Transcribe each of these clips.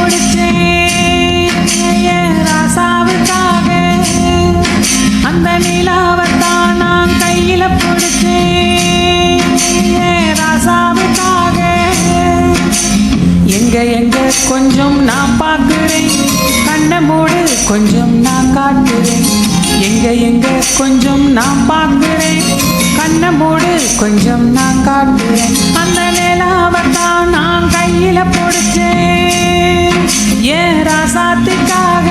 பிடிச்சேன் ராசாவுக்காக. அந்த நிலாவத்தான் நான் கையில பிடிச்சேன் ராசாவுக்காக. எங்க எங்க கொஞ்சம் நான் பார்க்கிறேன், கண்ணை மூடு கொஞ்சம் நான் காட்டுறேன். எங்க எங்க கொஞ்சம் நான் பார்க்கிறேன், கண்ணை மூடு கொஞ்சம் நான் காட்டுறேன். அந்த நிலாவத்தான் நான் கையில பிடிச்சேன் ராசாத்துக்காக.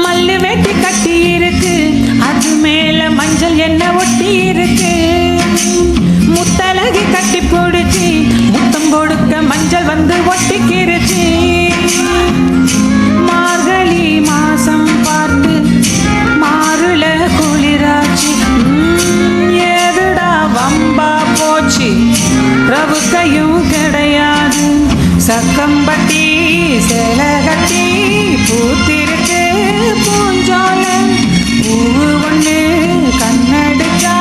மல்லு வெட்டி கட்டி இருக்கு, அது மேல மஞ்சள் என்ன ஒட்டி இருக்கு. முத்தலகி கட்டி பிடிச்சி முத்தம் கொடுக்க மஞ்சள் வந்து ஒட்டிக்கிருச்சு. மார்கழி மாசம் பார்த்து மாறுல குளிராச்சு. ஏதுடா வம்பா போச்சு, ரவுக்கையும் கிடையாது. சக்கம்பட்டி சேலை கட்டி பூத்திருக்கு பூஞ்சோல. பூவு ஒண்ணு கண்ணடிச்சா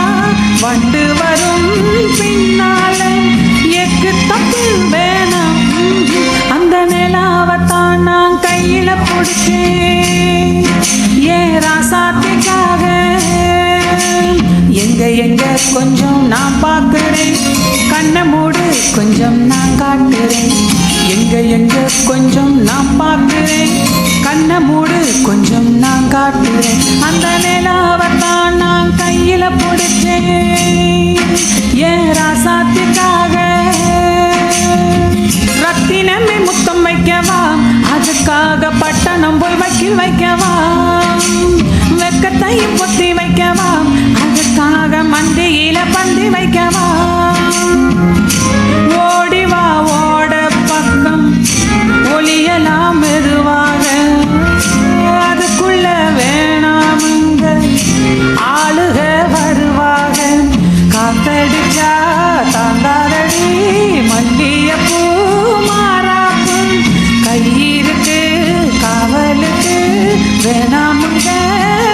வண்டு வரும் பின்னால. எக்கு தப்பு வேணாம், அந்த நிலாவத்தான் நான் கையில பிடிச்சேன் ராசாத்துக்காக. எங்க எங்க கொஞ்சம் நான் பார்க்கிறேன், கண்ணை மூடு கொஞ்சம் நான் காட்டுறேன். எங்க எங்க கொஞ்சம் நான் பார்க்கிறேன், கண்ணை மூடு கொஞ்சம் நான் காட்டுறேன். அந்த நிலாவத்தான் நான் கையில பிடிச்சேன் ராசாத்துக்காக. ரத்தினமே முத்தம் வைக்கவா, அதுக்காக பட்டணம் போய் வக்கீல் வைக்கவா. வெக்கத்தையும் பொத்தி வைக்கவா, அதுக்காக மந்தியில பந்தி வைக்கவா. ஓடிவா ஓட பக்கம் ஒளியலாம் மெதுவாக, அதுக்குள்ள வேணாமுங்க ஆளுக வருவாக. காத்தடிச்சா தாங்காதடி மல்லியப்பூ மாறாப்பு. கையிருக்கு காவலுக்கு வேணாமுங்க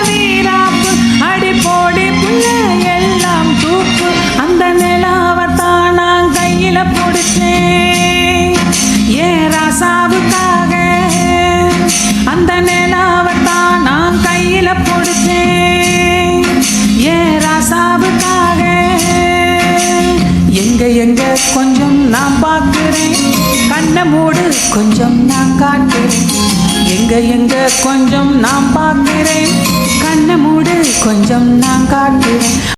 வீராப்பு. அடி போடி புள்ள எல்லாம் தூப்பு, அந்த நிலாவத்தான் நான் கையில பிடிச்சேன் ராசாவுக்காக. அந்த நிலாவத்தான் நான் கையில பிடிச்சேன் ராசாவுக்காக. எங்க எங்க கொஞ்சம் நான் பார்க்கிறேன், கண்ணை மூடு கொஞ்சம் நான் காட்டுறேன். எங்க எங்க கொஞ்சம் நான் பார்க்கிறேன், கண்ணை மூடு கொஞ்சம் நான் காட்டுறேன்.